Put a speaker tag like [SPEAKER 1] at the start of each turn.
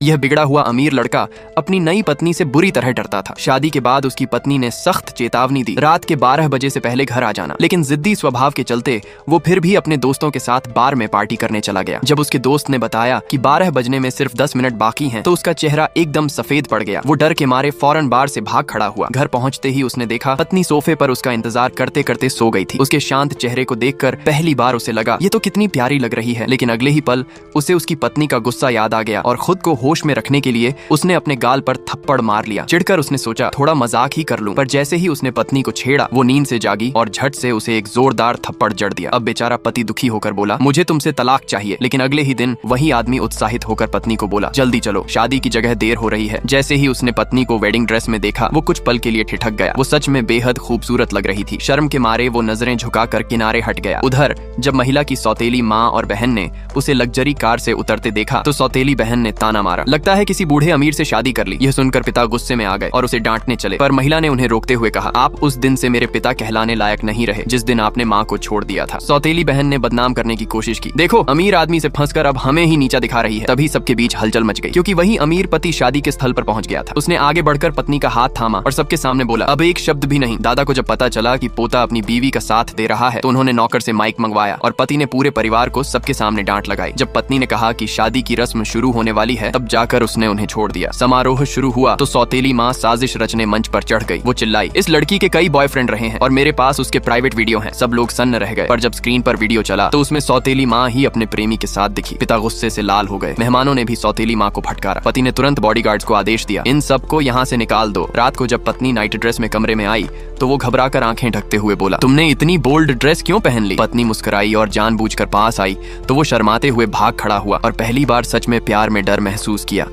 [SPEAKER 1] यह बिगड़ा हुआ अमीर लड़का अपनी नई पत्नी से बुरी तरह डरता था। शादी के बाद उसकी पत्नी ने सख्त चेतावनी दी, रात के 12 बजे से पहले घर आ जाना, लेकिन जिद्दी स्वभाव के चलते वो फिर भी अपने दोस्तों के साथ बार में पार्टी करने चला गया। जब उसके दोस्त ने बताया कि 12 बजने में सिर्फ 10 मिनट बाकी हैं, तो उसका चेहरा एकदम सफेद पड़ गया। वो डर के मारे फौरन बार से भाग खड़ा हुआ। घर पहुंचते ही उसने देखा पत्नी सोफे पर उसका इंतजार करते करते सो गई थी। उसके शांत चेहरे को देखकर पहली बार उसे लगा ये तो कितनी प्यारी लग रही है, लेकिन अगले ही पल उसे उसकी पत्नी का गुस्सा याद आ गया और खुद को होश में रखने के लिए उसने अपने गाल पर थप्पड़ मार लिया। चिढ़कर उसने सोचा थोड़ा मजाक ही कर लूं, पर जैसे ही उसने पत्नी को छेड़ा वो नींद से जागी और झट से उसे एक जोरदार थप्पड़ जड़ दिया। अब बेचारा पति दुखी होकर बोला मुझे तुमसे तलाक चाहिए, लेकिन अगले ही दिन वही आदमी उत्साहित होकर पत्नी को बोला जल्दी चलो, शादी की जगह देर हो रही है। जैसे ही उसने पत्नी को वेडिंग ड्रेस में देखा वो कुछ पल के लिए ठिठक गया। वो सच में बेहद खूबसूरत लग रही थी। शर्म के मारे वो नजरें झुकाकर किनारे हट गया। उधर जब महिला की सौतेली माँ और बहन ने उसे लग्जरी कार से उतरते देखा तो सौतेली बहन ने ताना मारा, लगता है किसी बूढ़े अमीर से शादी कर ली। यह सुनकर पिता गुस्से में आ गए और उसे डांटने चले, पर महिला ने उन्हें रोकते हुए कहा आप उस दिन से मेरे पिता कहलाने लायक नहीं रहे जिस दिन आपने माँ को छोड़ दिया था। सौतेली बहन ने बदनाम करने की कोशिश की, देखो अमीर आदमी से फंसकर अब हमें ही नीचा दिखा रही है। तभी सबके बीच हलचल मच गई, क्योंकि वही अमीर पति शादी के स्थल पर पहुंच गया था। उसने आगे बढ़कर पत्नी का हाथ थामा और सबके सामने बोला अब एक शब्द भी नहीं। दादा को जब पता चला कि पोता अपनी बीवी का साथ दे रहा है तो उन्होंने नौकर से माइक मंगवाया और पति ने पूरे परिवार को सबके सामने डांट लगाई। जब पत्नी ने कहा कि शादी की रस्म शुरू होने वाली है तब जाकर उसने उन्हें छोड़ दिया। समारोह शुरू हुआ तो सौतेली माँ साजिश रचने मंच पर चढ़ गई। वो चिल्लाई इस लड़की के कई बॉयफ्रेंड रहे हैं और मेरे पास उसके प्राइवेट वीडियो हैं। सब लोग सन्न रह गए, पर जब स्क्रीन पर वीडियो चला तो उसमें सौतेली माँ ही अपने प्रेमी के साथ दिखी। पिता गुस्से से लाल हो गए। मेहमानों ने भी सौतेली माँ को फटकारा। पति ने तुरंत बॉडीगार्ड्स को आदेश दिया इन सबको यहाँ से निकाल दो। रात को जब पत्नी नाइट ड्रेस में कमरे में आई तो वो घबराकर आंखें ढकते हुए बोला तुमने इतनी बोल्ड ड्रेस क्यों पहन ली। पत्नी मुस्कुराई और जानबूझकर पास आई तो वो शर्माते हुए भाग खड़ा हुआ और पहली बार सच में प्यार में डर महसूस किया।